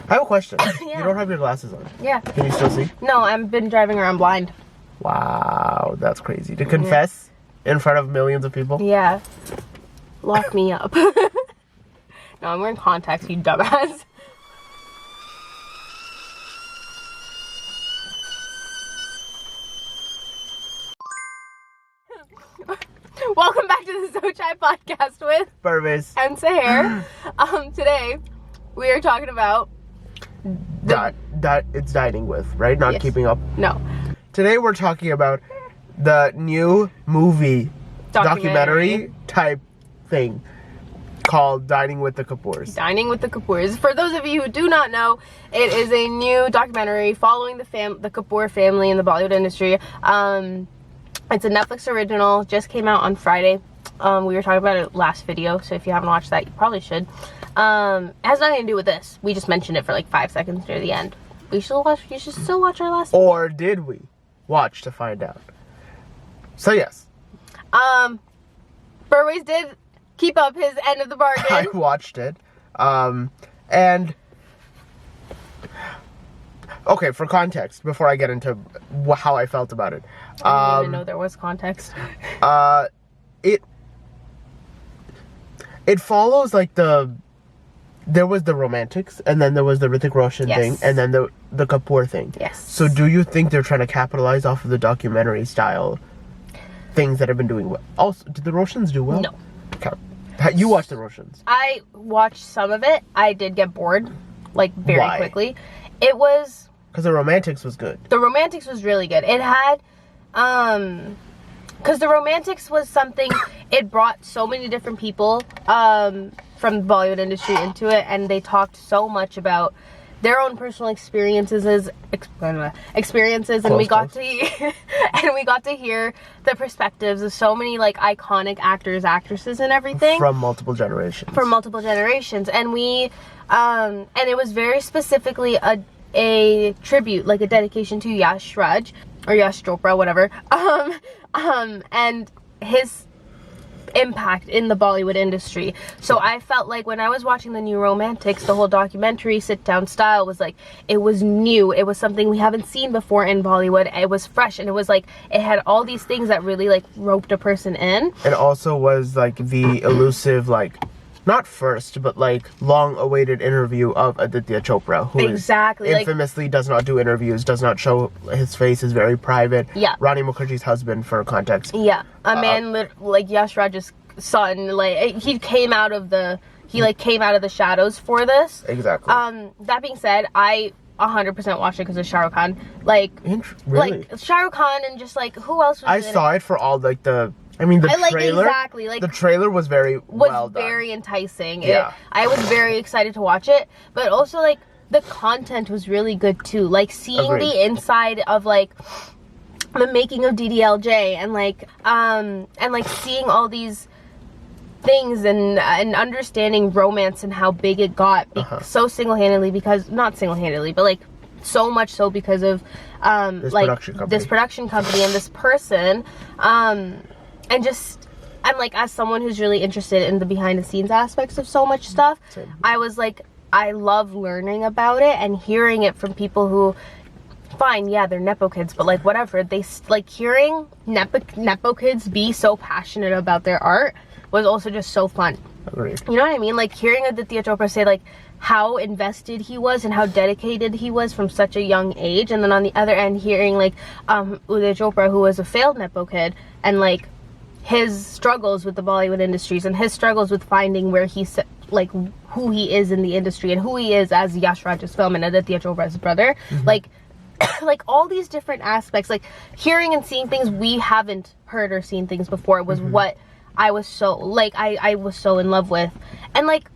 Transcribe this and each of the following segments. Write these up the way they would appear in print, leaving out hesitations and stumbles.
I have a question. Yeah. You don't have your glasses on. Yeah. Can you still see? No, I've been driving around blind. Wow, that's crazy. To confess in front of millions of people? Yeah. Lock me up. No, I'm wearing contacts, you dumbass. Welcome back to the Sochai podcast with Parwaiz. and Sahar. Today we are talking about It's dining with, right? Not Yes. keeping up. no Today we're talking about the new movie documentary type thing called Dining with the Kapoors. Dining with the Kapoors. For those of you who do not know, it is a new documentary following the Kapoor family in the Bollywood industry. It's a Netflix original, just came out on Friday. We were talking about it last video, so if you haven't watched that, you probably should. It has nothing to do with this. We just mentioned it for like 5 seconds near the end. You should still watch our last Or did we? Watch to find out. So yes. Parwaiz did keep up his end of the bargain. I watched it. And okay, for context, before I get into how I felt about it. I didn't even know there was context. It follows like there was the romantics, and then there was the Hrithik Roshan thing, and then the Kapoor thing. Yes. So do you think they're trying to capitalize off of the documentary style things that have been doing well? Also, did the Roshans do well? No. Okay. You watched the Roshans. I watched some of it. I did get bored, like, very Why? quickly. It was... Because the romantics was good. The romantics was really good. It had... Because the romantics was something... It brought so many different people from the Bollywood industry into it, and they talked so much about their own personal experiences, and we got to hear the perspectives of so many like iconic actors, actresses, and everything From multiple generations. and we and it was very specifically a tribute, like a dedication to Yash Raj or Yash Chopra, whatever, and his impact in the Bollywood industry. So I felt like when I was watching the new romantics, the whole documentary sit down style was like, it was new, it was something we haven't seen before in Bollywood, it was fresh, and it was like, it had all these things that really like roped a person in. It also was like the elusive, like, not first, but like long-awaited interview of Aditya Chopra, who Exactly, infamously does not do interviews, does not show his face, is very private. Yeah. Rani Mukherjee's husband, for context. Yeah, a man like Yash Raj's son, like he came out of the shadows for this. Exactly. That being said, I 100% watched it because of Shah Rukh Khan. Like, really? Like Shah Rukh Khan and just like who else was I in saw it for all like the trailer. Exactly, like, the trailer was well done. Very enticing. Yeah. I was very excited to watch it, but also like the content was really good too. Like seeing Agreed. the inside of like the making of DDLJ and like seeing all these things and understanding romance and how big it got so single-handedly, because not single-handedly, but like so much so because of this production company and this person, and just, I'm like, as someone who's really interested in the behind the scenes aspects of so much stuff, Same. I was like, I love learning about it and hearing it from people who, fine, yeah, they're Nepo kids, but like whatever, they like hearing Nepo kids be so passionate about their art was also just so fun. Agreed. You know what I mean? Like hearing Aditya Chopra say like how invested he was and how dedicated he was from such a young age, and then on the other end hearing like Uday Chopra, who was a failed Nepo kid, and like his struggles with the Bollywood industries and his struggles with finding where he's like who he is in the industry and who he is as Yash Raj's film and Aditya Chopra's brother. Like all these different aspects, like hearing and seeing things we haven't heard or seen things before was what I was so like I was so in love with. And like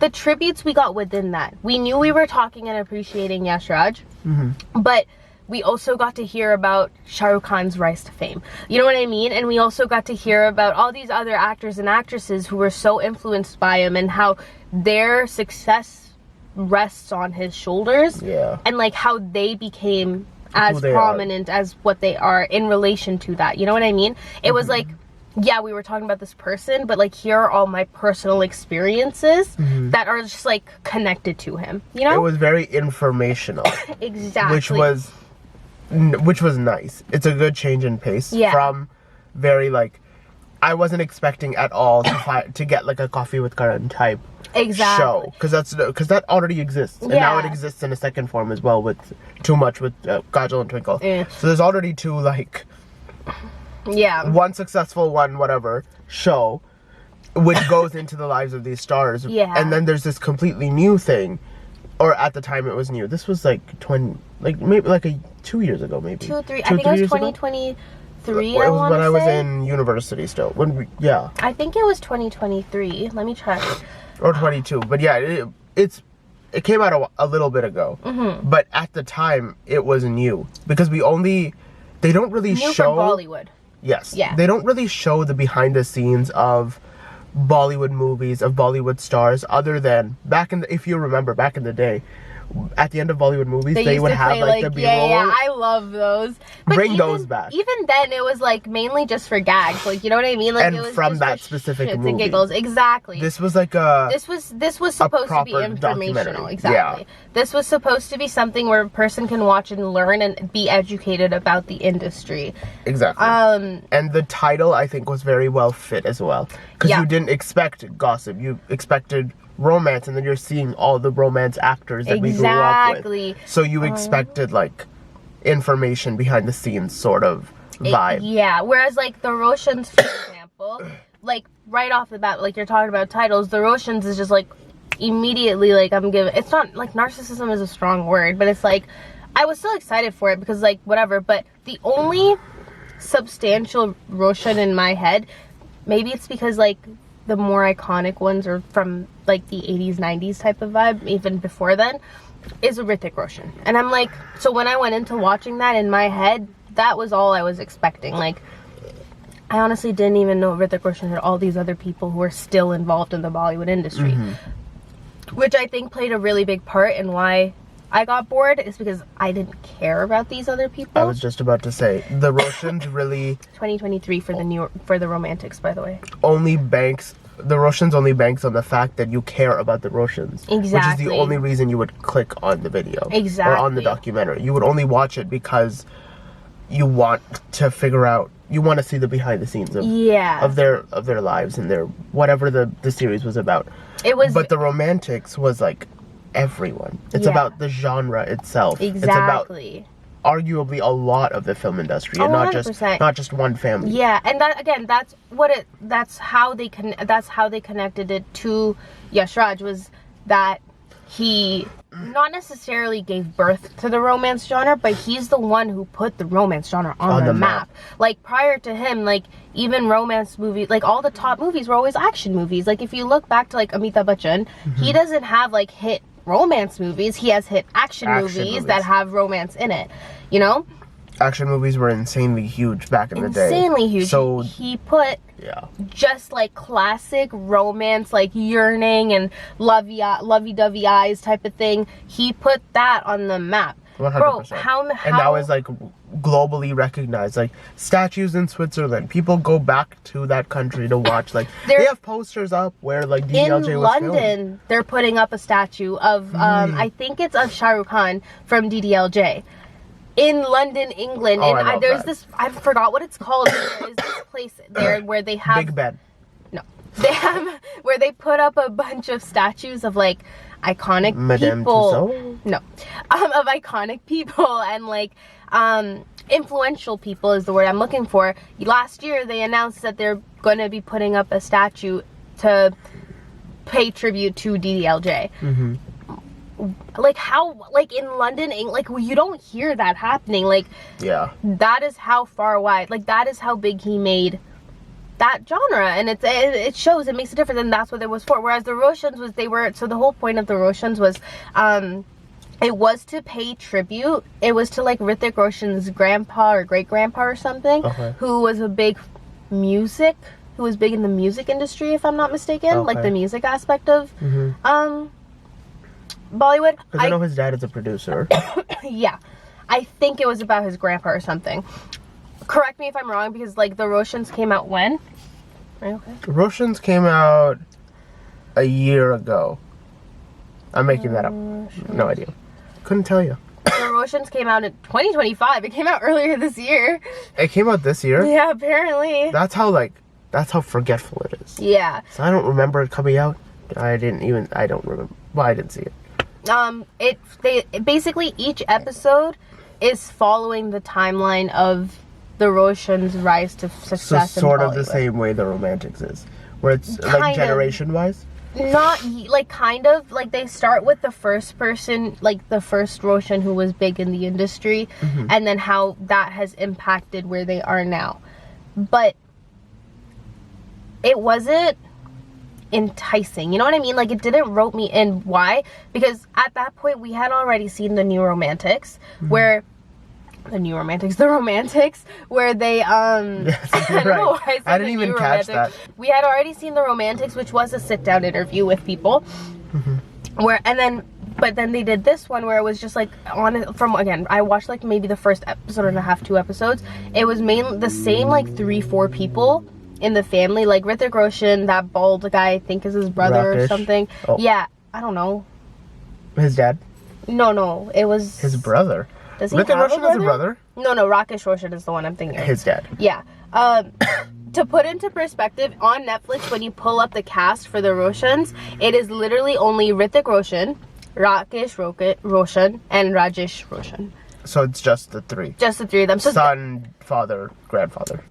the tributes we got within that, we knew we were talking and appreciating Yash Raj, but we also got to hear about Shah Rukh Khan's rise to fame. You know what I mean? And we also got to hear about all these other actors and actresses who were so influenced by him and how their success rests on his shoulders. Yeah. And like how they became as prominent as what they are in relation to that. You know what I mean? It was like yeah, we were talking about this person, but like here are all my personal experiences that are just like connected to him, you know? It was very informational. Exactly. Which was nice. It's a good change in pace from very like, I wasn't expecting at all to get like a Coffee with Karan type show, because that already exists, and now it exists in a second form as well with Too Much with Kajal and Twinkle. So there's already two like one successful one whatever show which goes into the lives of these stars, and then there's this completely new thing, or at the time it was new. This was like 20, like maybe like 2 years ago, maybe 2 3 I think it was 2023. It was when I was in university still. I think it was 2023. Let me check. Or 22, but yeah, it came out a little bit ago. But at the time, it was new because they don't really new show from Bollywood. Yes, they don't really show the behind the scenes of Bollywood movies, of Bollywood stars, other than if you remember back in the day. At the end of Bollywood movies, they would have like the B-roll. Yeah, I love those. But Bring those back. Even then, it was like mainly just for gags, like, you know what I mean? Like, and it was from just that for specific shits movie, and giggles. Exactly. This was like this was supposed to be informational. Exactly. This was supposed to be something where a person can watch and learn and be educated about the industry. Exactly. And the title, I think, was very well fit as well, because you didn't expect gossip. You expected romance, and then you're seeing all the romance actors that we grew up with. So you expected like information behind the scenes sort of vibe. Whereas like the Roshans, for example, like right off the bat, like you're talking about titles, the Roshans is just like immediately like it's not like narcissism is a strong word, but it's like I was still excited for it because like whatever, but the only substantial Roshan in my head, maybe it's because like the more iconic ones are from like the 80s 90s type of vibe, even before then, is a Hrithik Roshan. And I'm like, so when I went into watching that, in my head, that was all I was expecting. Like, I honestly didn't even know Hrithik Roshan had all these other people who are still involved in the Bollywood industry, which I think played a really big part in why I got bored, is because I didn't care about these other people. I was just about to say, the Roshans really 2023 for the romantics, by the way. The Roshans only banks on the fact that you care about the Roshans. Exactly. Which is the only reason you would click on the video. Exactly. Or on the documentary. You would only watch it because you want to figure out, you want to see the behind the scenes of their lives and their whatever the series was about. But the romantics was like everyone. It's about the genre itself. Exactly. It's about arguably a lot of the film industry, and not just one family. Yeah, and that again, that's how they connected it to Yash Raj, was that he not necessarily gave birth to the romance genre, but he's the one who put the romance genre on the map. Like prior to him, like even romance movies, like all the top movies were always action movies. Like if you look back to like Amitabh Bachchan, he doesn't have like hit romance movies, he has hit action movies that have romance in it, you know? Action movies were insanely huge back in the day. Insanely huge. So he put just like classic romance, like yearning and lovey-dovey eyes type of thing. He put that on the map. 100%. Bro, and that was like globally recognized. Like statues in Switzerland, people go back to that country to watch. Like they have posters up where like DDLJ was filmed. In London, they're putting up a statue of I think it's of Shah Rukh Khan from DDLJ. In London, England, and there's this, I forgot what it's called. There is this place there where they have Big Ben. No, they have where they put up a bunch of statues of like iconic people. No, of iconic people and like influential people is the word I'm looking for. Last year, they announced that they're going to be putting up a statue to pay tribute to DDLJ. Like how, like in London, like you don't hear that happening. Like that is how far wide, like that is how big he made that genre, and it shows, it makes a difference, and that's what it was for. Whereas the Roshans so the whole point of the Roshans was it was to pay tribute. It was to like Hrithik Roshan's grandpa or great grandpa or something, who was big in the music industry, if I'm not mistaken, like the music aspect of Bollywood. Because I know his dad is a producer. Yeah, I think it was about his grandpa or something. correct me if I'm wrong, because like the Roshans came out when? Right, okay. Roshans came out a year ago. I'm making that up. No idea. Couldn't tell you. The Roshans came out in 2025. It came out earlier this year. It came out this year? Yeah, apparently. That's how forgetful it is. Yeah. So I don't remember it coming out. I don't remember. Well, I didn't see it. Basically each episode is following the timeline of the Roshans' rise to success. So sort in of the same way the Romantics is, where it's kind like generation wise. Not like kind of like they start with the first person, like the first Roshan who was big in the industry, and then how that has impacted where they are now. But it wasn't enticing, you know what I mean? Like, it didn't rope me in. Why? Because at that point we had already seen the New Romantics, where the Romantics, where they yes, right. I didn't even catch that. We had already seen the Romantics, which was a sit-down interview with people, but then they did this one where it was just like I watched like maybe the first episode and a half, 2 episodes. It was mainly the same like 3-4 people in the family, like Hrithik Roshan, that bald guy, I think is his brother or something. Oh. Yeah, I don't know. His dad? No, it was his brother. Does he Hrithik Roshan is a brother? No, Rakesh Roshan is the one I'm thinking of. His dad. Yeah. To put into perspective, on Netflix, when you pull up the cast for the Roshans, it is literally only Hrithik Roshan, Rakesh Roshan, and Rajesh Roshan. So it's just the 3. Just the 3 of them. So son, father, grandfather.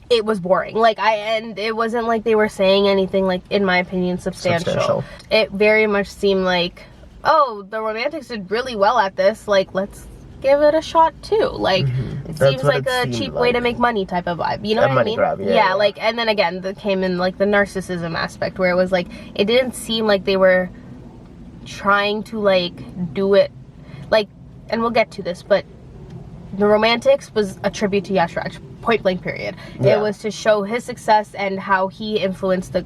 It was boring. And it wasn't like they were saying anything, like, in my opinion, substantial. It very much seemed like, oh, the Romantics did really well at this. Like, let's give it a shot too. Like, it seems like a cheap way to make money type of vibe. You know what I mean? Grab, yeah. Like, and then again, that came in like the narcissism aspect, where it was like, it didn't seem like they were trying to like do it, like, and we'll get to this, but the Romantics was a tribute to Yash Raj, point blank period. Yeah. It was to show his success and how he influenced the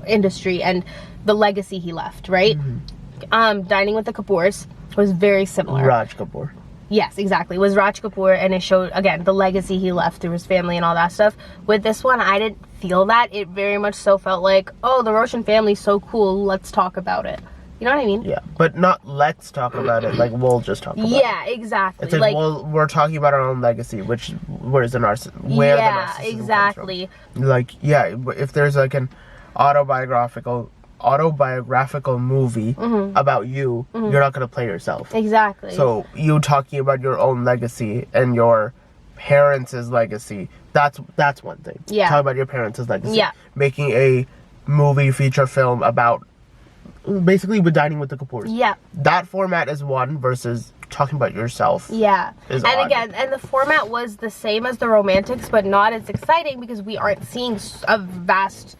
industry and the legacy he left, right? Dining with the Kapoors was very similar. Raj Kapoor. Yes, exactly. It was Raj Kapoor, and it showed, again, the legacy he left through his family and all that stuff. With this one, I didn't feel that. It very much so felt like, oh, the Roshan family's so cool, let's talk about it. You know what I mean? Yeah, but not let's talk about it, like we'll just talk about it. Yeah, exactly. It's like we're talking about our own legacy, where's the narcissism? Where the narcissism exactly. comes from. Like, yeah, if there's like an autobiographical movie about you, you're not going to play yourself. Exactly. So you talking about your own legacy and your parents' legacy, that's one thing. Yeah. Talking about your parents' legacy. Yeah. Making a movie feature film about basically with Dining with the Kapoors. Yeah. That format is one versus talking about yourself. Yeah. And odd. Again, and the format was the same as the Romantics, but not as exciting because we aren't seeing a vast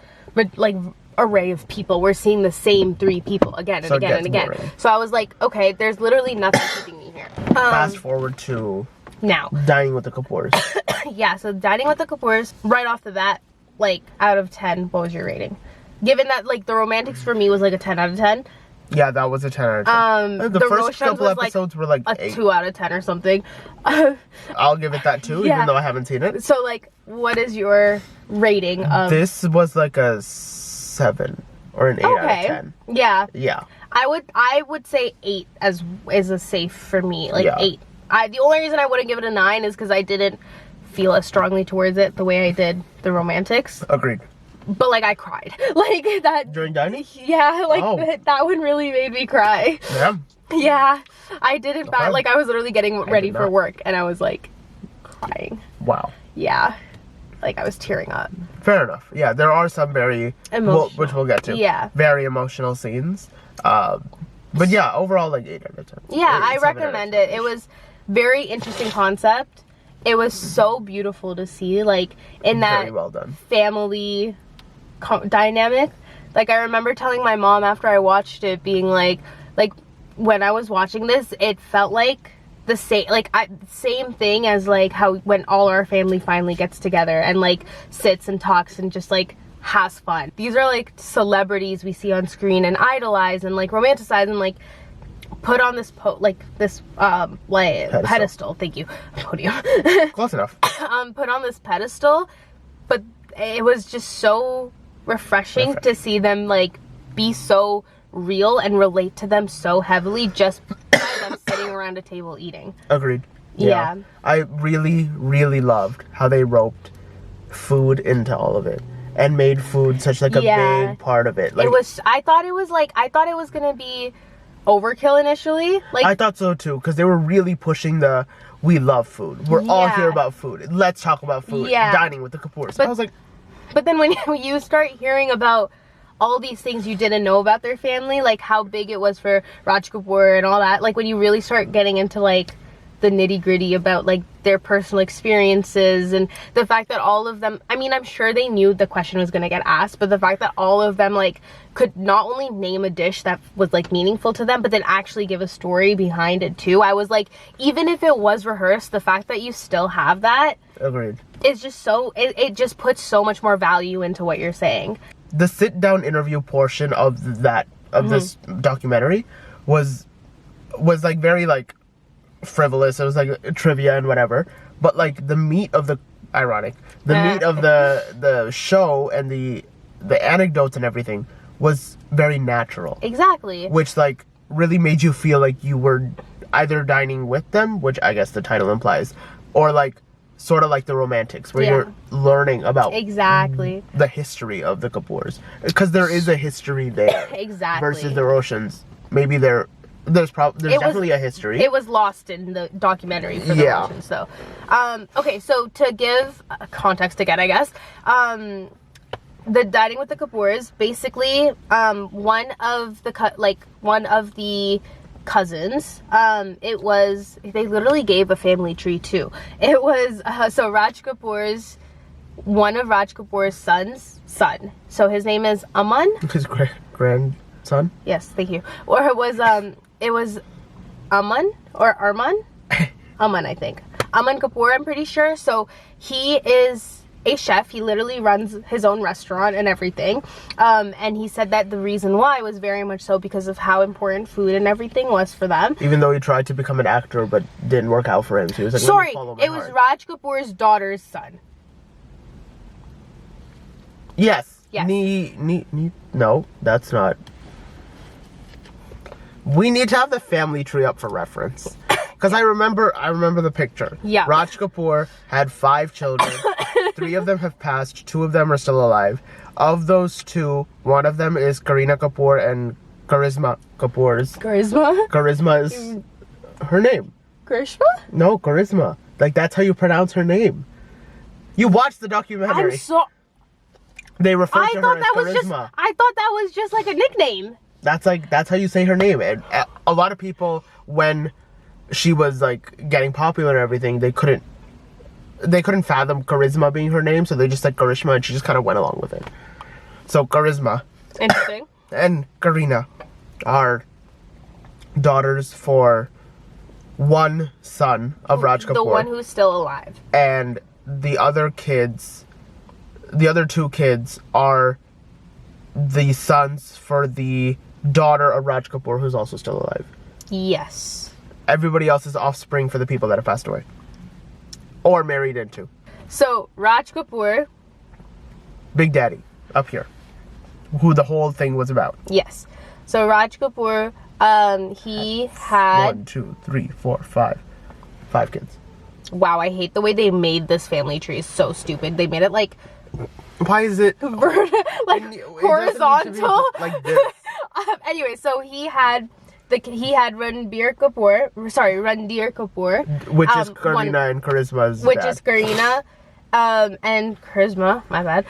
like array of people. We're seeing the same 3 people again and again and again. Boring. So I was like, okay, there's literally nothing keeping me here. Fast forward to now. Dining with the Kapoors. Yeah, so Dining with the Kapoors, right off the bat, like, out of 10, what was your rating? Given that, like, the Romantics for me was like a 10 out of 10. Yeah, that was a 10 out of 10. The first couple episodes were like a 2 out of 10 or something. I'll give it that too, even though I haven't seen it. So, like, what is your rating of... This was like a 7 or an 8 out of 10. Yeah. Yeah. I would say 8 is a safe for me. Like, 8. The only reason I wouldn't give it a 9 is because I didn't feel as strongly towards it the way I did the Romantics. Agreed. But, like, I cried. Like, that... During Dining? Yeah, like, that one really made me cry. Yeah? Yeah. I didn't... Like, I was literally getting ready for work, and I was, like, crying. Wow. Yeah. Like, I was tearing up. Fair enough. Yeah, there are some very... emotional. Which we'll get to. Yeah. Very emotional scenes. But, yeah, overall, like, 8 out of 10. Yeah, I recommend it. It was very interesting concept. It was so beautiful to see, like, in that very well done. Family... dynamic. Like, I remember telling my mom after I watched it, being like when I was watching this, it felt like the same thing as like how when all our family finally gets together and like sits and talks and just like has fun. These are like celebrities we see on screen and idolize and like romanticize, and like put on this pedestal. Thank you. Podium. Close enough. Put on this pedestal, but it was just so refreshing to see them like be so real and relate to them so heavily just by them sitting around a table eating. Agreed. Yeah. I really, really loved how they roped food into all of it and made food such like a big part of it. Like, I thought it was gonna be overkill initially. Like, I thought so too, because they were really pushing the we love food. We're all here about food. Let's talk about food. Dining with the Kapoors. I was like, but then when you start hearing about all these things you didn't know about their family, like how big it was for Raj Kapoor and all that, like when you really start getting into like the nitty gritty about like their personal experiences and the fact that all of them, I mean, I'm sure they knew the question was going to get asked, but the fact that all of them like could not only name a dish that was like meaningful to them, but then actually give a story behind it too. I was like, even if it was rehearsed, the fact that you still have that, agreed, is just so, it just puts so much more value into what you're saying. The sit down interview portion of this documentary was like very like frivolous. It was like trivia and whatever, but like the meat of the meat of the show and the anecdotes and everything was very natural. Exactly. Which like really made you feel like you were either dining with them, which I guess the title implies, or like sort of like the Romantics, where you're learning about the history of the Kapoors, because there is a history there. Versus the Roshans, maybe there's definitely a history. It was lost in the documentary for the Roshans. So, okay, so to give context again, I guess, the Dining with the Kapoors, basically, one of the cousins, they literally gave a family tree too. It was so one of Raj Kapoor's son's son, so his name is Aman, his grandson. Yes, thank you. Or it was Aman or Arman. Aman, I think. Aman Kapoor, I'm pretty sure. So he is a chef. He literally runs his own restaurant and everything. And he said that the reason why was very much so because of how important food and everything was for them. Even though he tried to become an actor, but didn't work out for him. So he was like, sorry, it was Raj Kapoor's daughter's son. Yes. No, that's not. We need to have the family tree up for reference. Because I remember the picture. Yeah. Raj Kapoor had 5 children. 3 of them have passed. 2 of them are still alive. Of those 2, one of them is Kareena Kapoor and Karisma Kapoor's. Karisma? Karisma is her name. Karishma? No, Karisma. Like, that's how you pronounce her name. You watched the documentary. They refer to her as Karisma. I thought that was just like a nickname. That's how you say her name. And a lot of people, when she was like getting popular and everything, they couldn't fathom Charisma being her name, so they just said Karishma, and she just kind of went along with it. So Charisma. Interesting. And Kareena are daughters for one son of Raj Kapoor. The one who's still alive. And the other 2 kids are the sons for the daughter of Raj Kapoor, who's also still alive. Yes. Everybody else is offspring for the people that have passed away. Or married into. So, Raj Kapoor. Big Daddy, up here. Who the whole thing was about. Yes. So, Raj Kapoor, he had... 1, 2, 3, 4, 5. 5 kids. Wow, I hate the way they made this family tree. It's so stupid. They made it like... Why is it... horizontal? Like this. Anyway, so he had Ranbir Kapoor, which is Kareena and Charisma's which dad. is Kareena and Charisma, my bad,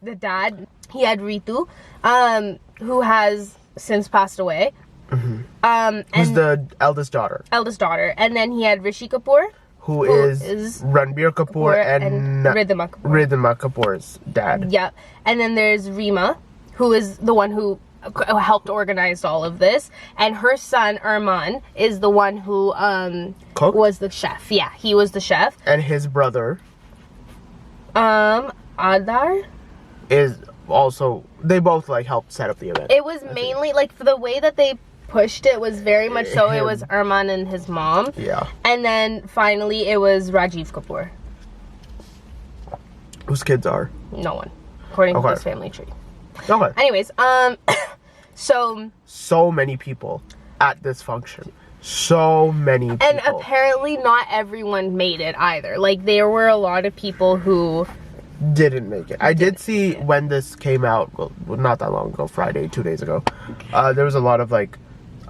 the dad. He had Ritu, who has since passed away. Mm-hmm. Who's the eldest daughter. And then he had Rishi Kapoor, who is Ranbir Kapoor and Ridhima Kapoor's dad. Yeah. And then there's Rima, who is the one who helped organize all of this, and her son Arman is the one who was the chef. Yeah, he was the chef. And his brother Adar is also, they both like helped set up the event. It was mainly like, for the way that they pushed it was very much so it was Arman and his mom. Yeah. And then finally it was Rajiv Kapoor. Whose kids are? No one, according to this family tree. Okay. Anyways, so many people at this function. So many people. And apparently not everyone made it either. Like, there were a lot of people who didn't make it. I did see when this came out, well, not that long ago, Friday, 2 days ago, there was a lot of like,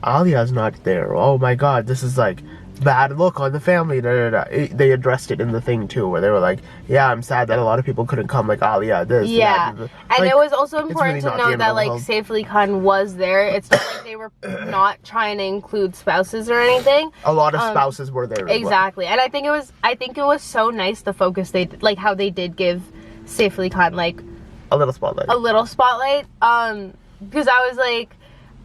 Alia's not there. Oh my god, this is like bad look on the family. Da, da, da. They addressed it in the thing too, where they were like, yeah, I'm sad that a lot of people couldn't come, like Alia, this. Yeah. That. And like, it was also important really to note that like Saif Ali Khan was there. It's not like they were not trying to include spouses or anything. A lot of spouses were there. Exactly. And I think it was so nice the focus like how they did give Saif Ali Khan like a little spotlight. Because I was like,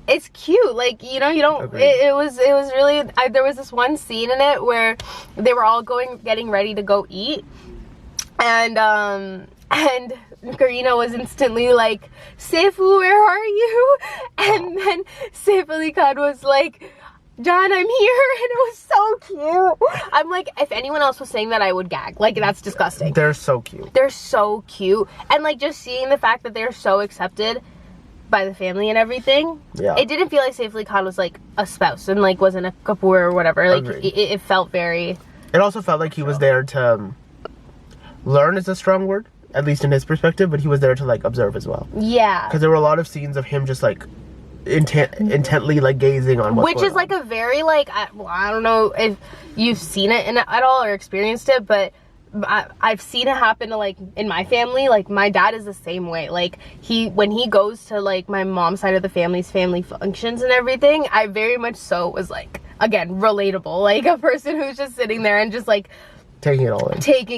it's cute, like, you know, you don't it was really there was this one scene in it where they were all getting ready to go eat, and Karina was instantly like, Saifu, where are you? And then Saif Ali Khan was like, John, I'm here. And it was so cute. I'm like, if anyone else was saying that, I would gag. Like, that's disgusting. They're so cute. They're so cute. And like, just seeing the fact that they're so accepted by the family and everything, it didn't feel like Saif Ali Khan was like a spouse and like wasn't a Kapoor or whatever. Like, it felt very, it also felt like he was there to learn is a strong word, at least in his perspective, but he was there to like observe as well. Yeah, because there were a lot of scenes of him just like intently like gazing on what's which is like a very like I don't know if you've seen it at all or experienced it, but I've seen it happen to like in my family. Like, my dad is the same way. Like, when he goes to like my mom's side of the family's family functions and everything, I very much so was like, again, relatable, like a person who's just sitting there and just like taking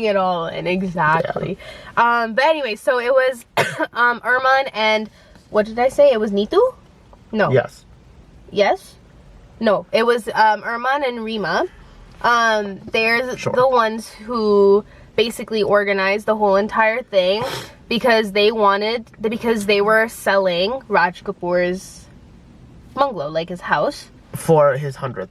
it all in. Exactly. But anyway, so it was Arman and what did I say? It was Neetu? No. Yes? No, it was Arman and Rima. They're the ones who basically organized the whole entire thing because they were selling Raj Kapoor's bungalow, like his house, for his 100th.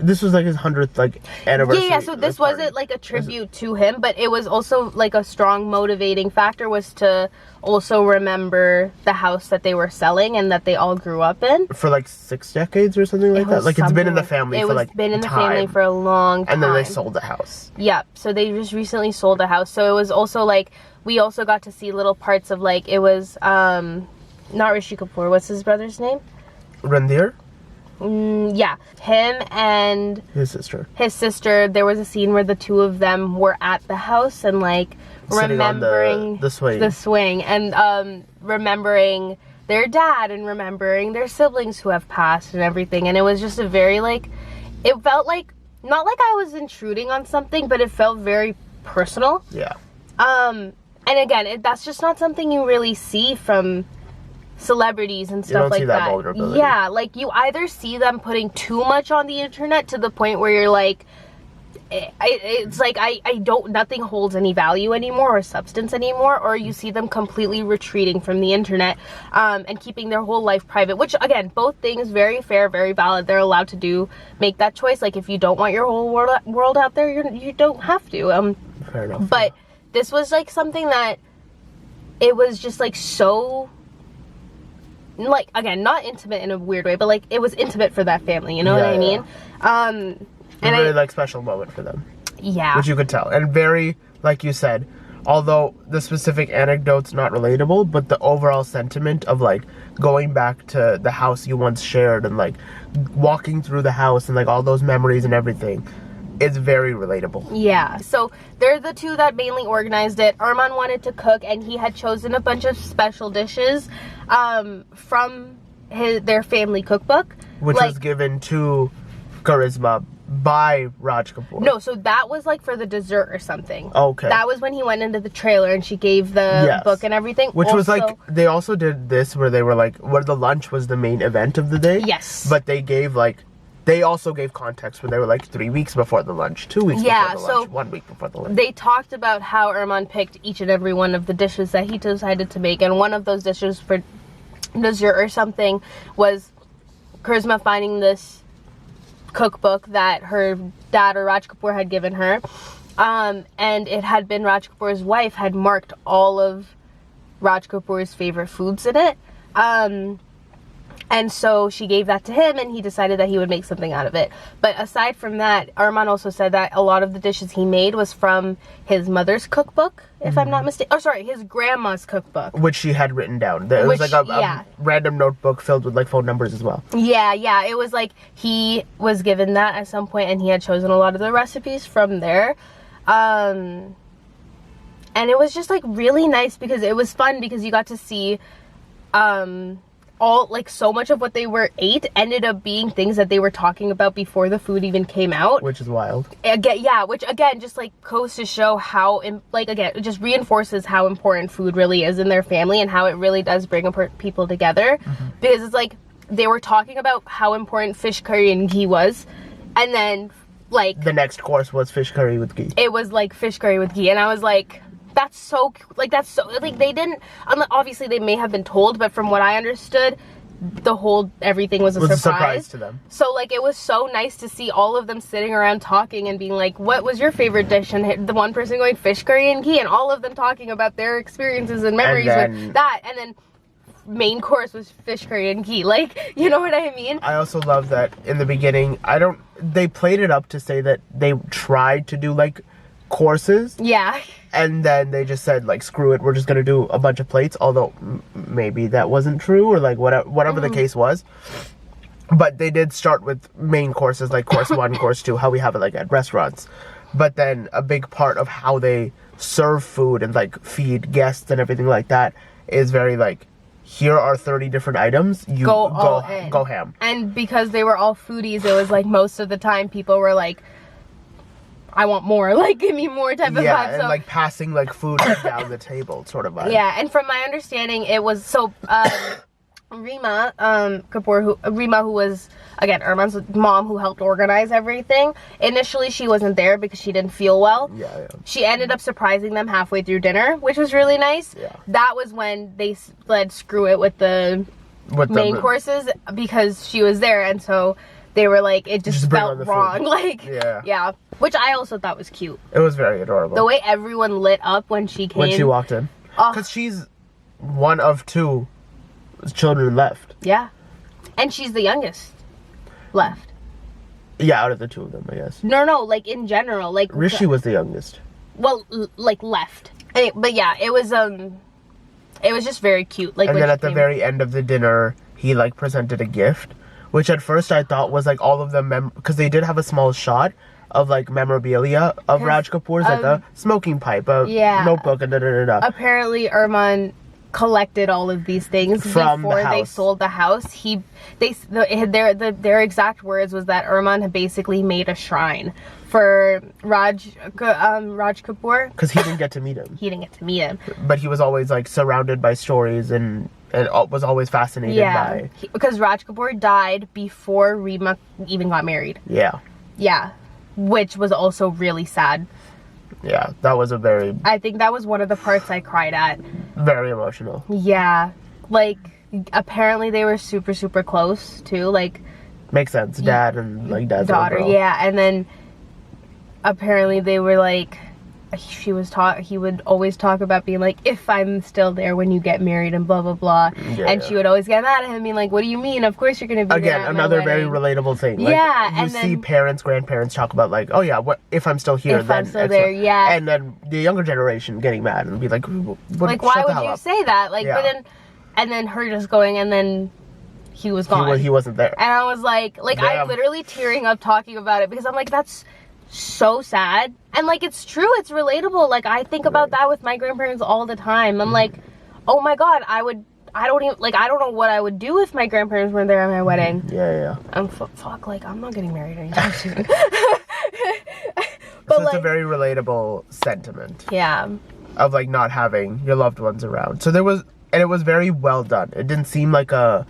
This was like his 100th like anniversary. Yeah, so this wasn't like a tribute to him, but it was also like a strong motivating factor was to also remember the house that they were selling and that they all grew up in. For like 6 decades or something like that. Like, it's been in the family for like been in the family for a long time. And then they sold the house. Yeah, so they just recently sold the house. So it was also like, we also got to see little parts of like, it was not Rishi Kapoor, what's his brother's name? Randhir? Yeah, him and his sister. There was a scene where the two of them were at the house and like sitting remembering on the swing and remembering their dad and remembering their siblings who have passed and everything. And it was just a very like, it felt like, not like I was intruding on something, but it felt very personal. Yeah. And again, that's just not something you really see from celebrities and stuff like that. Vulnerability. Yeah, like, you either see them putting too much on the internet to the point where you're like, it's like nothing holds any value anymore or substance anymore, or you see them completely retreating from the internet and keeping their whole life private, which again, both things very fair, very valid. They're allowed to make that choice. Like, if you don't want your whole world out there, you don't have to. Fair enough. But this was like something that it was just like so, like, again, not intimate in a weird way, but like it was intimate for that family, you know what I mean? And a really like special moment for them. Yeah. Which you could tell. And very, like you said, although the specific anecdote's not relatable, but the overall sentiment of like going back to the house you once shared and like walking through the house and like all those memories and everything, it's very relatable. Yeah. So they're the two that mainly organized it. Arman wanted to cook and he had chosen a bunch of special dishes from their family cookbook. Which was given to Charisma by Raj Kapoor. No, so that was like for the dessert or something. Okay. That was when he went into the trailer and she gave the book and everything. Which was like, they also did this where they were like, where the lunch was the main event of the day. Yes. But they gave like, they also gave context where they were like 3 weeks before the lunch, 2 weeks before the lunch, 1 week before the lunch. They talked about how Arman picked each and every one of the dishes that he decided to make, and one of those dishes for dessert or something was Charisma finding this cookbook that her dad or Raj Kapoor had given her, and it had been Raj Kapoor's wife had marked all of Raj Kapoor's favorite foods in it, and so she gave that to him, and he decided that he would make something out of it. But aside from that, Arman also said that a lot of the dishes he made was from his mother's cookbook, if I'm not mistaken. Oh, sorry, his grandma's cookbook. Which she had written down. It was like a random notebook filled with like phone numbers as well. Yeah. It was like he was given that at some point, and he had chosen a lot of the recipes from there. And it was just like really nice because it was fun because you got to see all like so much of what they ate ended up being things that they were talking about before the food even came out, which is wild. Which again just like goes to show how it just reinforces how important food really is in their family and how it really does bring people together. Because it's like they were talking about how important fish curry and ghee was, and then like the next course was fish curry with ghee. It was like fish curry with ghee, and I was like, that's so they didn't, obviously they may have been told, but from what I understood, everything was a surprise to them. So like it was so nice to see all of them sitting around talking and being like, what was your favorite dish? And the one person going fish curry and ghee, and all of them talking about their experiences and memories with that. And then main course was fish curry and ghee. Like, you know what I mean? I also love that in the beginning, they played it up to say that they tried to do like courses. Yeah. And then they just said like, screw it, we're just gonna do a bunch of plates, although maybe that wasn't true, or like whatever the case was. But they did start with main courses, like course 1, course 2, how we have it like at restaurants. But then a big part of how they serve food and like feed guests and everything like that is very like, here are 30 different items, you go ham. And because they were all foodies, it was like most of the time people were like, I want more, like give me more type of vibe. Yeah, and like passing like food down the table sort of vibe. Yeah, and from my understanding, it was so Rima Kapoor, who was again Arman's mom, who helped organize everything. Initially, she wasn't there because she didn't feel well. Yeah. She ended up surprising them halfway through dinner, which was really nice. Yeah. That was when they said screw it with the main courses because she was there, and so they were like, it just felt wrong. Like, yeah. Which I also thought was cute. It was very adorable. The way everyone lit up when she came. When she walked in. Because she's one of 2 children left. Yeah. And she's the youngest left. Yeah, out of the 2 of them, I guess. No, like in general. Like Rishi was the youngest. Well, like left. But yeah, it was just very cute. Like, and then at the very end of the dinner, he like presented a gift, which at first I thought was like all of them, because they did have a small shot of like memorabilia of Raj Kapoor's, like a smoking pipe, a notebook, and Apparently, Arman collected all of these things before they sold the house. Their exact words was that Arman had basically made a shrine for Raj Kapoor, because he didn't get to meet him. But he was always like surrounded by stories and was always fascinated by. Because Raj Kapoor died before Rima even got married. Yeah, which was also really sad. Yeah, that was I think that was one of the parts I cried at. Very emotional. Yeah, like apparently they were super, super close too. Like, makes sense. Dad and like dad's daughter. overall. Yeah, and then apparently they were like, he would always talk about being like, if I'm still there when you get married and blah blah blah. She would always get mad at him, being like, what do you mean? Of course you're gonna be again there another very relatable thing. Like, you see parents, grandparents talk about like, oh yeah, what if I'm still here? I'm still there, yeah. And then the younger generation getting mad and be like, like why would you say that? Like, but then and then her just going, and then he was gone. He wasn't there. And I was like I'm literally tearing up talking about it because I'm like, that's so sad. And like, it's true, it's relatable. Like, I think about that with my grandparents all the time. I'm like, oh my god, I don't know what I would do if my grandparents weren't there at my wedding. I'm fuck, like, I'm not getting married anytime soon. But so it's a very relatable sentiment. Yeah. Of like not having your loved ones around. So it was very well done. It didn't seem like they're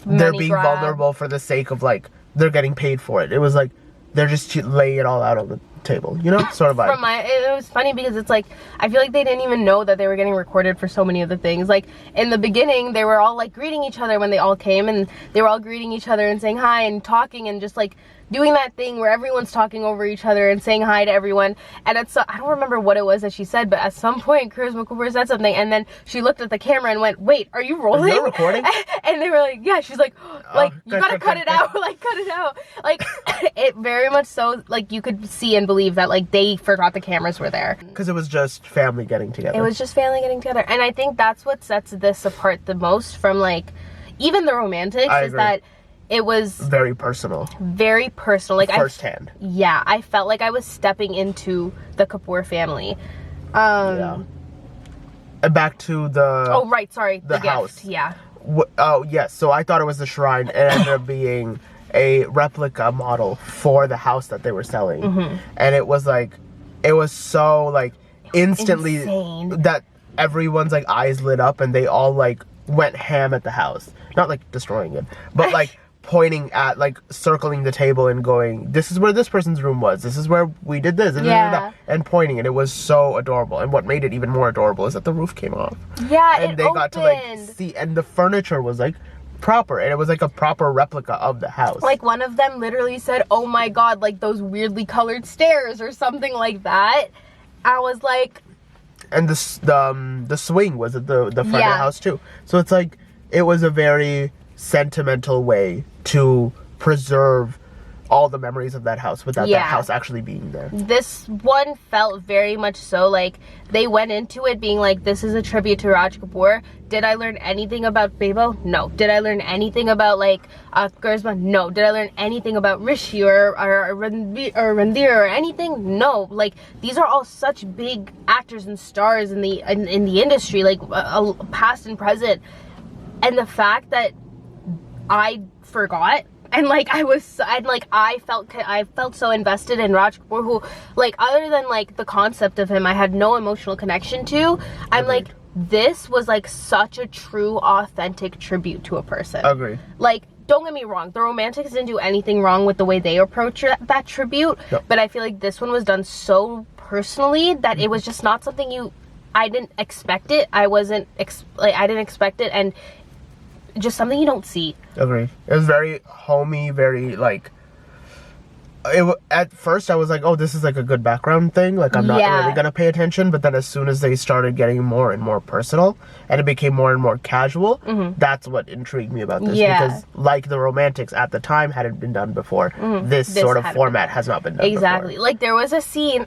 being vulnerable for the sake of like they're getting paid for it. It was like, they're just laying it all out on the table, you know, sort of vibe. It was funny because it's like, I feel like they didn't even know that they were getting recorded for so many of the things. Like in the beginning, they were all like greeting each other when they all came, and they were all greeting each other and saying hi and talking and just like doing that thing where everyone's talking over each other and saying hi to everyone. And it's I don't remember what it was that she said, but at some point Charisma Cooper said something, and then she looked at the camera and went, "Wait, are you rolling? Are you recording?" And they were like, "Yeah." She's like, "You gotta cut it out, like cut it out." Like it very much so, like you could see and believe that like they forgot the cameras were there. Because it was just family getting together. It was just family getting together, and I think that's what sets this apart the most from like even the romantics. I is agree. that it was very personal. Very personal. Like firsthand. Yeah, I felt like I was stepping into the Kapoor family. Yeah. And back to the... Oh, right. Sorry. The house. Gift. Yeah. Oh, yes. So I thought it was the shrine. It ended up being a replica model for the house that they were selling. Mm-hmm. And it was like... It was so, like, instantly... Insane. That everyone's, like, eyes lit up and they all, like, went ham at the house. Not, like, destroying it. But, like... pointing at, like, circling the table and going, this is where this person's room was, this is where we did this, and pointing, and it was so adorable. And what made it even more adorable is that the roof came off. Yeah, and they got to, like, see, and the furniture was, like, proper, and it was, like, a proper replica of the house. Like, one of them literally said, "Oh my god, like, those weirdly colored stairs," or something like that. I was like... And the swing was at the front of the house, too. So it's, like, it was a very sentimental way to preserve all the memories of that house without that house actually being there. This one felt very much so like they went into it being like, this is a tribute to Raj Kapoor. Did I learn anything about Bebo? No. Did I learn anything about like Charisma? No. Did I learn anything about Rishi or Randir or anything? No. Like, these are all such big actors and stars in the industry, like past and present, and the fact that I forgot, and like I felt so invested in Raj Kapoor, who, like, other than like the concept of him I had no emotional connection to. I'm like, this was like such a true, authentic tribute to a person. Agreed. Like, don't get me wrong, the Romantics didn't do anything wrong with the way they approach that tribute. Yep. But I feel like this one was done so personally that it was just not something I didn't expect it. I didn't expect it, and just something you don't see. Agreed. It was very homey, very, like... At first, I was like, oh, this is, like, a good background thing. Like, I'm not really gonna pay attention. But then as soon as they started getting more and more personal, and it became more and more casual, that's what intrigued me about this. Yeah. Because, like the Romantics at the time hadn't been done before, this sort of format has not been done exactly. before. Like, there was a scene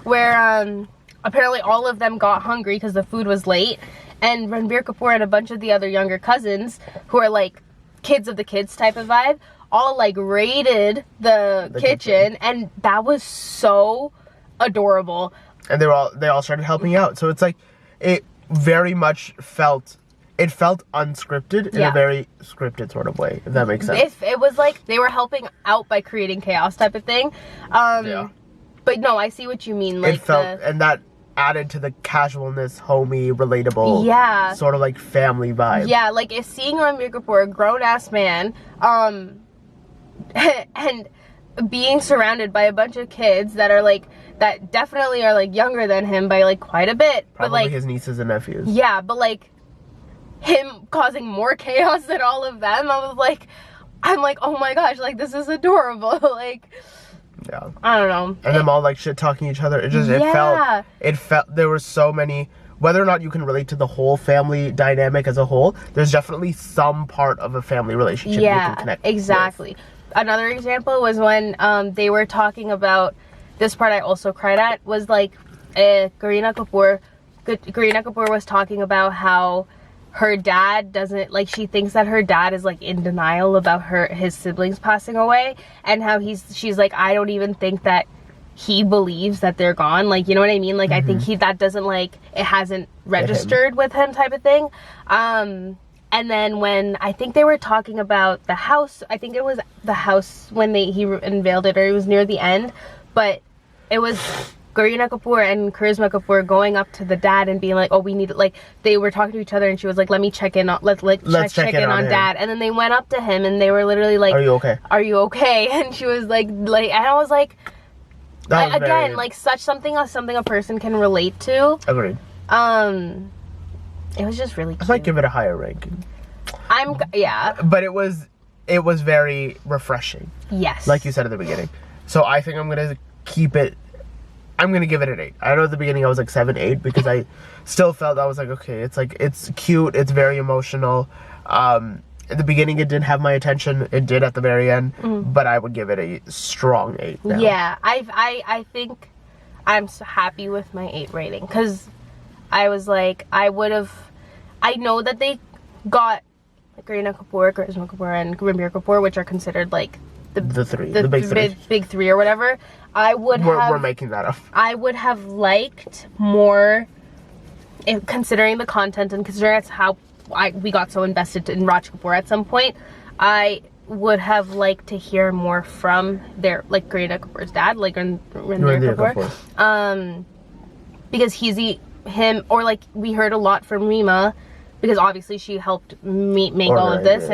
where, apparently all of them got hungry because the food was late. And Ranbir Kapoor and a bunch of the other younger cousins, who are like kids of the kids type of vibe, all like raided the kitchen, and that was so adorable. And they all started helping out. So it's like, it very much felt unscripted in a very scripted sort of way, if that makes sense. If it was like they were helping out by creating chaos type of thing. But no, I see what you mean. Like, it felt, and that added to the casualness, homey, relatable, sort of like family vibe. Yeah, like, if seeing Ranbir Kapoor, a grown-ass man, and being surrounded by a bunch of kids that are like, that definitely are like younger than him by like quite a bit. Probably, but like his nieces and nephews. Yeah, but like him causing more chaos than all of them, I'm like, oh my gosh, like, this is adorable. Like, yeah, I don't know. And them all like shit talking each other. It felt there were so many. Whether or not you can relate to the whole family dynamic as a whole, there's definitely some part of a family relationship you can connect exactly with. Another example was when they were talking about, this part I also cried at, was like Kareena Kapoor was talking about how her dad doesn't, like, she thinks that her dad is like in denial about his siblings passing away, and how she's like, I don't even think that he believes that they're gone. Like, you know what I mean? Like, I think that doesn't, like, it hasn't registered with him type of thing. And then when I think they were talking about the house, I think it was the house when he unveiled it, or it was near the end, but it was Kareena Kapoor and Karisma Kapoor going up to the dad and being like, oh, we need, like, they were talking to each other and she was like, let me check in on, let's check in on dad. And then they went up to him and they were literally like, are you okay? And she was like, and I was like, again, like, something a person can relate to. Agreed. It was just really cute. I might give it a higher ranking. Yeah. But it was very refreshing. Yes. Like you said at the beginning. So I think I'm going to give it an 8. I know at the beginning I was like 7, 8 because I still felt, I was like, okay, it's cute, it's very emotional. At the beginning it didn't have my attention, it did at the very end, but I would give it a strong 8 now. Yeah, I think I'm so happy with my 8 rating because I was like, I know that they got Kareena Kapoor, Karisma Kapoor, and Ranbir Kapoor, which are considered like the big three or whatever. We're making that up. I would have liked more, considering the content and considering that's how we got so invested in Raj Kapoor at some point. I would have liked to hear more from their, like, Kareena Kapoor's dad, like Ranbir Kapoor. Because him, or like we heard a lot from Rima, because obviously she helped make all of this,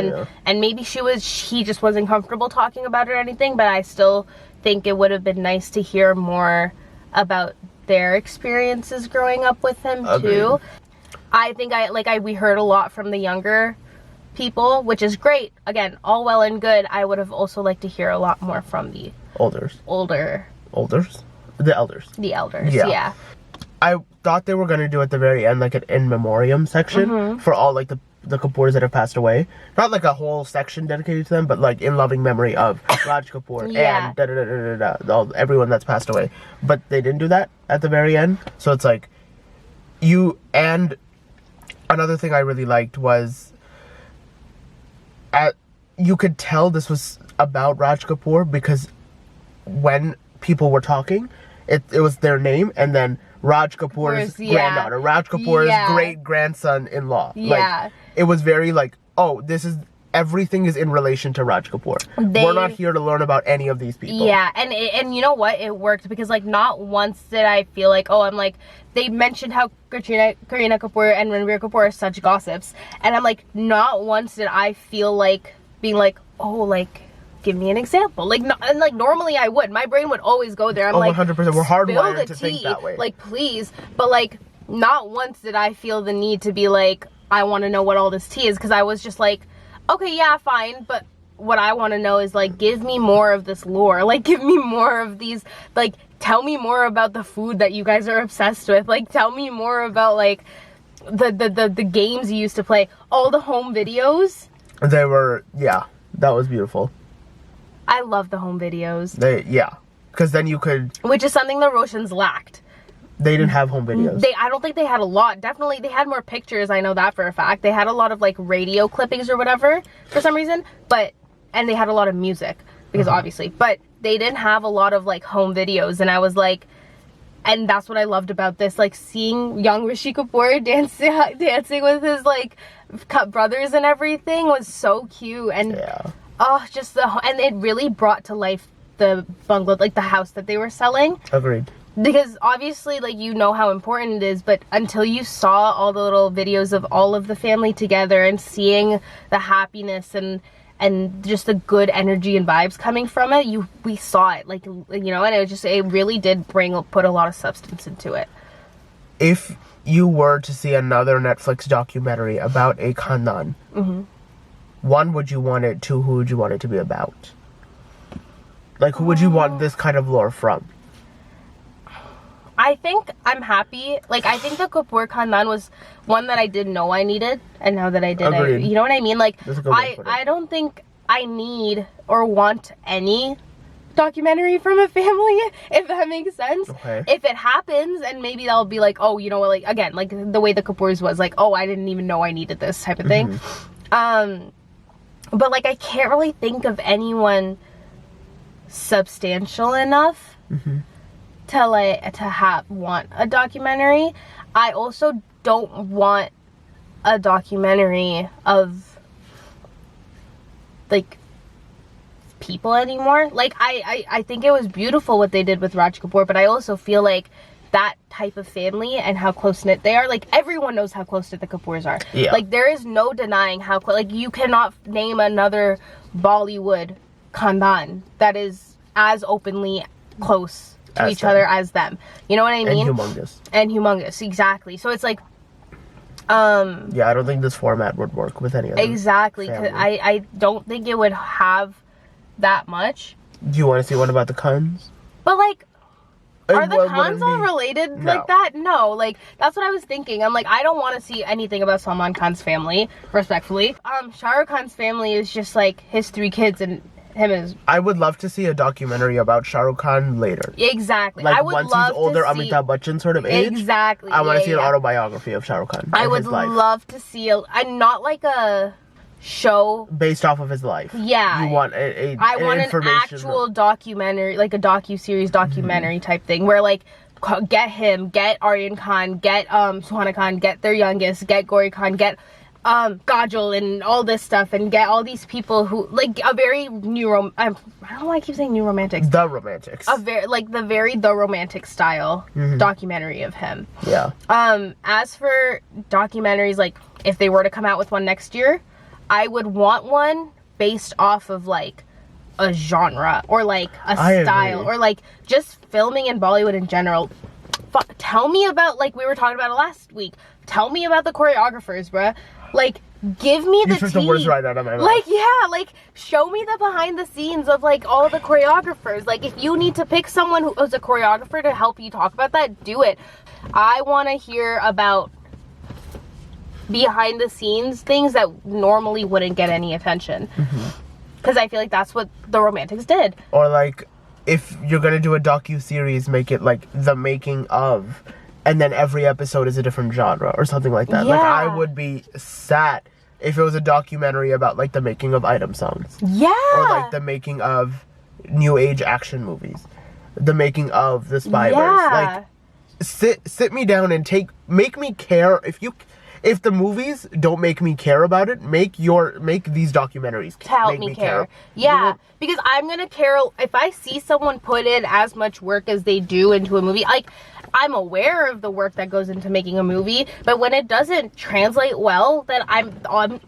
and maybe he just wasn't comfortable talking about it or anything, but I still think it would have been nice to hear more about their experiences growing up with him too. I think we heard a lot from the younger people, which is great. Again, all well and good. I would have also liked to hear a lot more from the elders. The elders, yeah. I thought they were going to do at the very end like an in memoriam section for all like the Kapoors that have passed away. Not like a whole section dedicated to them, but like in loving memory of Raj Kapoor and everyone that's passed away. But they didn't do that at the very end. So it's like and another thing I really liked was you could tell this was about Raj Kapoor because when people were talking, it was their name and then Raj Kapoor's granddaughter, Raj Kapoor's great-grandson-in-law. Yeah. Like, it was very like, oh, everything is in relation to Raj Kapoor. We're not here to learn about any of these people. Yeah, and you know what? It worked because, like, not once did I feel like, oh, I'm like, they mentioned how Kareena Kapoor and Ranbir Kapoor are such gossips. And I'm like, not once did I feel like being like, oh, like, give me an example. Like, and like normally I would. My brain would always go there. I'm like, 100%. We're hardwired to think that way. Like, please. But like, not once did I feel the need to be like, I want to know what all this tea is. Because I was just like, okay, yeah, fine. But what I want to know is like, give me more of this lore. Like, give me more of these. Like, tell me more about the food that you guys are obsessed with. Like, tell me more about like the games you used to play. All the home videos. They were, yeah, that was beautiful. I love the home videos. Because then you could... Which is something the Roshans lacked. They didn't have home videos. I don't think they had a lot. Definitely, they had more pictures, I know that for a fact. They had a lot of, like, radio clippings or whatever, for some reason. And they had a lot of music, because obviously. But they didn't have a lot of, like, home videos. And I was like... And that's what I loved about this. Like, seeing young Rishi Kapoor dancing with his, like, brothers and everything was so cute. And... Yeah. Oh, and it really brought to life the bungalow, like the house that they were selling. Agreed. Because obviously, like, you know how important it is, but until you saw all the little videos of all of the family together and seeing the happiness and just the good energy and vibes coming from it, we saw it, like, you know, and it really did put a lot of substance into it. If you were to see another Netflix documentary about a Khandan, one, would you want it? Two, who would you want it to be about? Like, who would you want this kind of lore from? I think I'm happy. Like, I think the Kapoor Khandan was one that I didn't know I needed, and now that I did, you know what I mean? Like, I don't think I need or want any documentary from a family, if that makes sense. Okay. If it happens, and maybe I'll be like, oh, you know what, like, again, like the way the Kapoors was, like, oh, I didn't even know I needed this type of thing. But like, I can't really think of anyone substantial enough to want a documentary. I also don't want a documentary of like people anymore. Like I think it was beautiful what they did with Raj Kapoor, but I also feel like that type of family and how close-knit they are, like everyone knows how close-knit the Kapoors are. Yeah. Like there is no denying how like you cannot name another Bollywood khandan that is as openly close to each other as them. You know what I mean? And humongous, exactly. So it's like yeah, I don't think this format would work with any other exactly, because I don't think it would have that much. Do you want to see one about the Khans? But like, are the Khans all related like that? No, like that's what I was thinking. I'm like, I don't want to see anything about Salman Khan's family, respectfully. Shah Rukh Khan's family is just like his 3 kids and him is. I would love to see a documentary about Shah Rukh Khan later. Exactly. Like I would once love he's older, to see, Amitabh Bachchan sort of age. Exactly. I want to see an autobiography of Shah Rukh Khan. I would love to see not like a show based off of his life. Yeah. You want I want an actual documentary, like a docu-series documentary type thing where like get him, get Aryan Khan, get Suhana Khan, get their youngest, get Gauri Khan, get Kajol and all this stuff, and get all these people who like a very new I don't know why I keep saying new romantics. The romantics. A very like the romantic style documentary of him. Yeah. As for documentaries, like if they were to come out with one next year, I would want one based off of like a genre or like a style or like just filming in Bollywood in general. Tell me about, like we were talking about it last week, tell me about the choreographers, bruh. Like give me the took the words right out of my mouth. Like yeah, like show me the behind the scenes of like all the choreographers. Like if you need to pick someone who is a choreographer to help you talk about that, do it. I want to hear about behind the scenes things that normally wouldn't get any attention, because I feel like that's what the romantics did. Or like if you're gonna do a docu-series, make it like the making of, and then every episode is a different genre or something like that. Yeah. Like I would be sad if it was a documentary about like the making of item songs. Yeah. Or like the making of new age action movies, the making of the Spy Verse. Like sit me down and make me care. If the movies don't make me care about it, make these documentaries to help me care. Yeah, because I'm gonna care if I see someone put in as much work as they do into a movie. Like I'm aware of the work that goes into making a movie, but when it doesn't translate well, then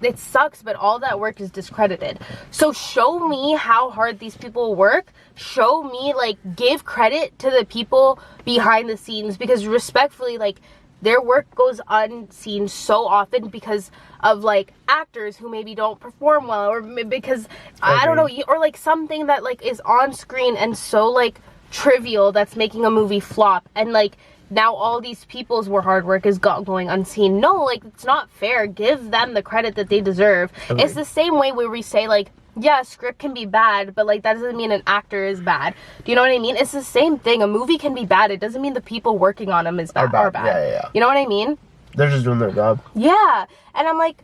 it sucks. But all that work is discredited. So show me how hard these people work. Show me, like, give credit to the people behind the scenes, because respectfully, like, their work goes unseen so often because of like actors who maybe don't perform well, or because I don't know, or like something that like is on screen and so like trivial that's making a movie flop, and like now all these people's hard work is going unseen. No, like it's not fair. Give them the credit that they deserve. It's the same way where we say like, yeah, a script can be bad, but like that doesn't mean an actor is bad. Do you know what I mean? It's the same thing. A movie can be bad. It doesn't mean the people working on them are bad. Yeah. You know what I mean? They're just doing their job. Yeah, and I'm like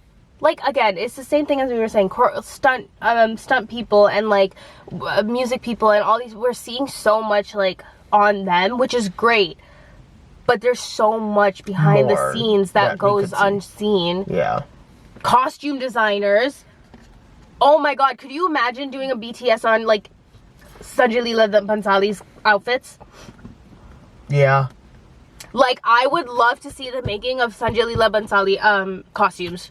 again, it's the same thing as we were saying. Stunt people and like music people and all these. We're seeing so much like on them, which is great. But there's so much behind the scenes that goes unseen. Yeah. Costume designers. Oh my god, could you imagine doing a BTS on like Sanjay Leela Bhansali's outfits? Yeah. Like I would love to see the making of Sanjay Leela Bhansali costumes.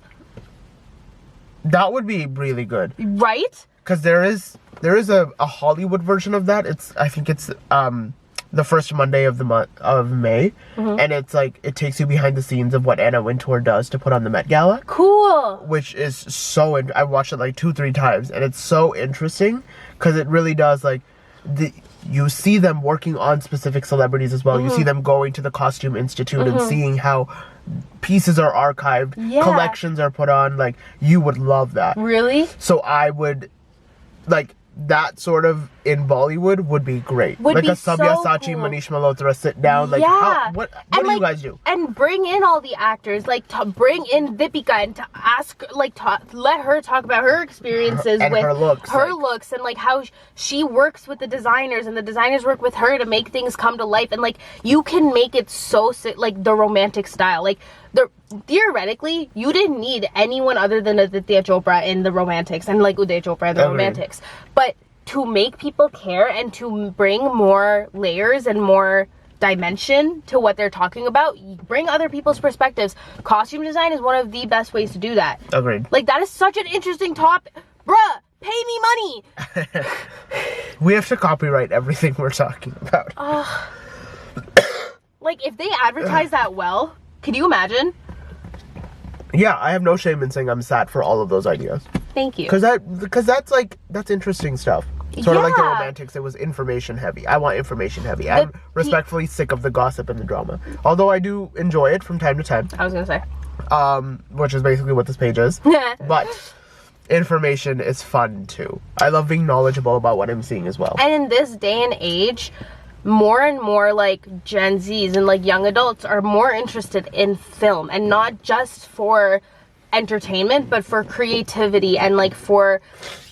That would be really good. Right? Because there is a Hollywood version of that. I think it's the first Monday of the month of May, and it's like it takes you behind the scenes of what Anna Wintour does to put on the Met Gala. Cool. Which is so I watched it like 2-3 times, and it's so interesting because it really does like you see them working on specific celebrities as well. You see them going to the Costume Institute and seeing how pieces are archived, collections are put on. Like you would love that. Really? So I would like. That sort of in Bollywood would be great. Would like be a Sabyasachi, so cool. Manish Malhotra sit down. Like, what do you guys do? And bring in all the actors. Like, to bring in Deepika and to ask, like, let her talk about her experiences with her looks, and like how she works with the designers and the designers work with her to make things come to life. And like, you can make it so like the romantic style. Like, theoretically, you didn't need anyone other than Aditya Chopra in the romantics and like Uday Chopra in the romantics. But to make people care and to bring more layers and more dimension to what they're talking about. Bring other people's perspectives. Costume design is one of the best ways to do that. Agreed. Like, that is such an interesting topic. Bruh, pay me money. We have to copyright everything we're talking about. Like, if they advertise that well, could you imagine? Yeah, I have no shame in saying I'm sad for all of those ideas. Thank you. Because that's interesting stuff. Sort of like the Romantics, it was information heavy. I want information heavy. I'm respectfully sick of the gossip and the drama. Although I do enjoy it from time to time. I was gonna say. Which is basically what this page is. But information is fun too. I love being knowledgeable about what I'm seeing as well. And in this day and age, more and more like Gen Zs and like young adults are more interested in film, and not just for entertainment, but for creativity and like for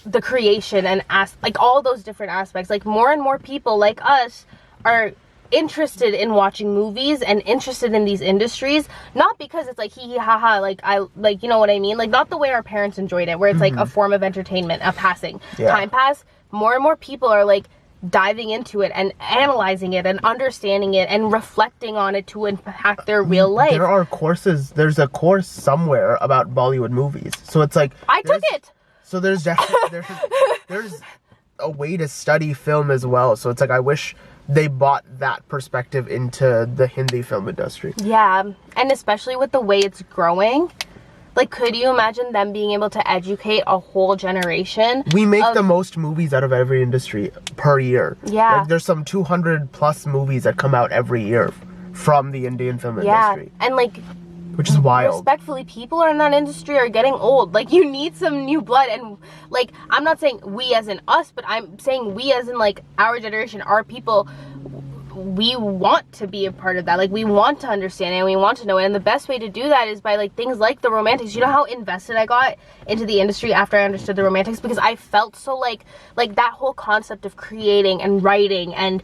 the creation and like all those different aspects. Like, more and more people like us are interested in watching movies and interested in these industries, not because it's like hee hee ha ha, like I like, you know what I mean, like not the way our parents enjoyed it, where it's like a form of entertainment, a passing time pass. More and more people are like diving into it and analyzing it and understanding it and reflecting on it to impact their real life. There are courses. There's a course somewhere about Bollywood movies, so it's like I took it. So there's definitely there's a way to study film as well. So it's like I wish they brought that perspective into the Hindi film industry. Yeah, and especially with the way it's growing. Like, could you imagine them being able to educate a whole generation? We make the most movies out of every industry per year. Yeah. Like, there's some 200 plus movies that come out every year from the Indian film industry. And like, which is wild. Respectfully, people in that industry are getting old. Like, you need some new blood. And like, I'm not saying we as in us, but I'm saying we as in like our generation, our people. We want to be a part of that. Like, we want to understand it and we want to know it, and the best way to do that is by like things like the Romantics. You know how invested I got into the industry after I understood the Romantics, because I felt so like that whole concept of creating and writing and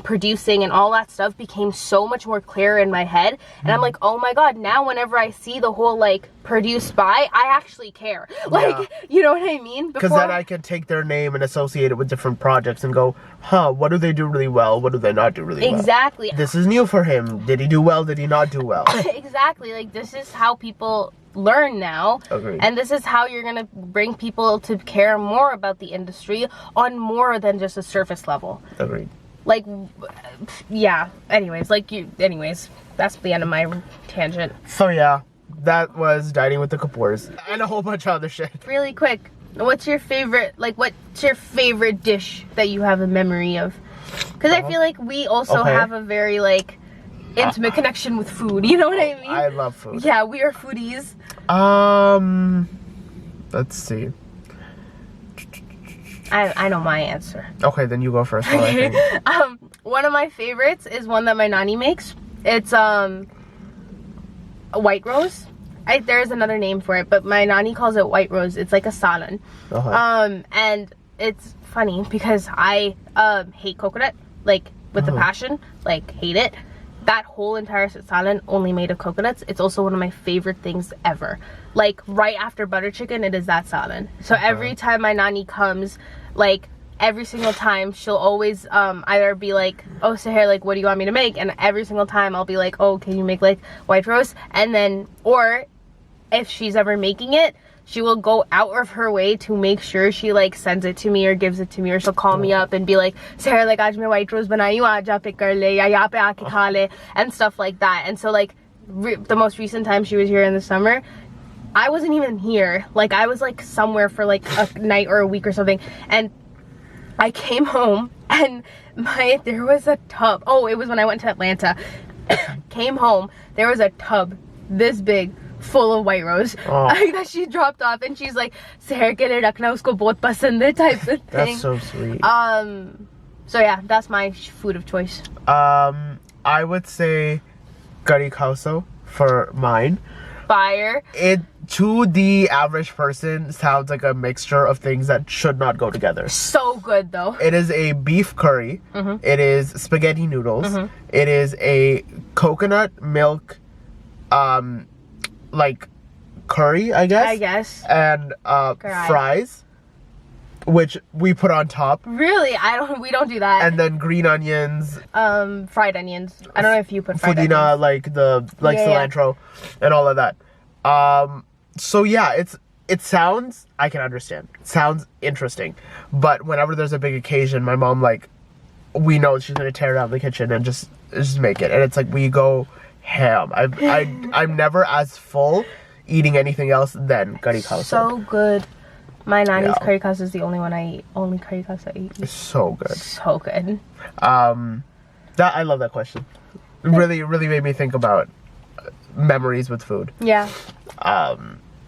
producing and all that stuff became so much more clear in my head. And I'm like, oh my god, now whenever I see the whole like produced by, I actually care. Like, you know what I mean? Because then I can take their name and associate it with different projects and go, huh, what do they do really well? What do they not do really well? Exactly. This is new for him. Did he do well? Did he not do well? Exactly. Like, this is how people learn now. Agreed. And this is how you're going to bring people to care more about the industry on more than just a surface level. Agreed. Like, yeah. Anyways, that's the end of my tangent. So yeah, that was Dining with the Kapoors and a whole bunch of other shit. Really quick, what's your favorite dish that you have a memory of? Because I feel like we also have a very like intimate connection with food, you know what I mean? I love food. Yeah, we are foodies. Let's see. I know my answer. Okay, then you go first. I think. One of my favorites is one that my nani makes. It's a white rose. There's another name for it, but my nani calls it white rose. It's like a salan. And it's funny because I hate coconut, like with a passion, like hate it. That whole entire salan only made of coconuts. It's also one of my favorite things ever. Like, right after butter chicken, it is that salan. So every time my nani comes, like every single time, she'll always either be like, oh Sahar, like what do you want me to make? And every single time I'll be like, oh, can you make like white rose? And then, or if she's ever making it, she will go out of her way to make sure she like sends it to me or gives it to me, or she'll call me up and be like, Sahar, like aaj main white rose banayi hu, aaj pick kar le, ya yahan pe aake kha le, and stuff like that. And so like the most recent time she was here in the summer, I wasn't even here. Like, I was like somewhere for like a night or a week or something, and I came home and there was a tub. Oh, it was when I went to Atlanta. Came home, there was a tub this big full of white rose that she dropped off, and she's like, Sahar ke liye rakhna, usko bahut pasand hai, type of thing. That's so sweet. So yeah, that's my food of choice. I would say curry khauso for mine. Fire. It, to the average person, sounds like a mixture of things that should not go together. So good though. It is a beef curry. It is spaghetti noodles. It is a coconut milk like curry, I guess. I guess. And fries which we put on top. Really? We don't do that. And then green onions. Fried onions. I don't know if you put fried onions. Pudina, like cilantro and all of that. So yeah, it sounds, I can understand. It sounds interesting. But whenever there's a big occasion, my mom, like, we know she's gonna tear down the kitchen and just make it. And it's like we go ham. I'm never as full eating anything else than curry khao. So good. My nanny's curry khao is the only one I eat. Only curry khao I eat. It's so good. So good. That I love that question. It really made me think about memories with food. Yeah.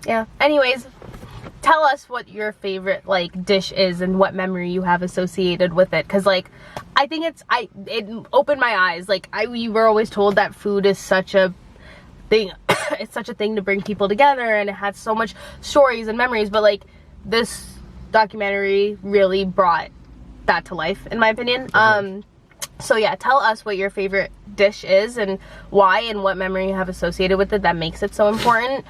Yeah. Anyways, tell us what your favorite like dish is and what memory you have associated with it, because like I think it opened my eyes. Like we were always told that food is such a thing. It's such a thing to bring people together, and it has so much stories and memories, but like this documentary really brought that to life, in my opinion. So yeah, tell us what your favorite dish is and why, and what memory you have associated with it that makes it so important.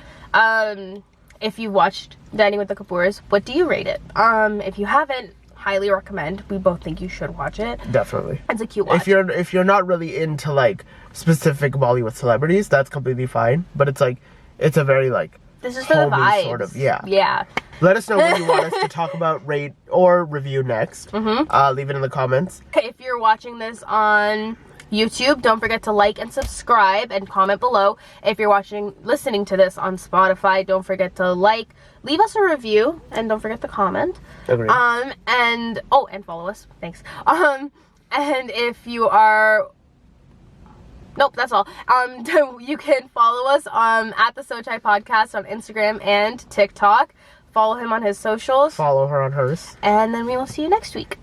If you watched Dining with the Kapoors, what do you rate it? If you haven't, highly recommend. We both think you should watch it. Definitely. It's a cute watch. If you're not really into like specific Bollywood celebrities, that's completely fine. But it's like, it's a very like, this is for the vibes. Sort of, yeah. Yeah. Let us know what you want us to talk about, rate, or review next. Leave it in the comments. Okay, if you're watching this on YouTube, don't forget to like and subscribe and comment below. If you're listening to this on Spotify, don't forget to leave us a review, and don't forget to comment. Agreed. And follow us. Thanks. And if you are, nope, that's all. You can follow us at the Sochai Podcast on Instagram and TikTok. Follow him on his socials. Follow her on hers. And then we will see you next week.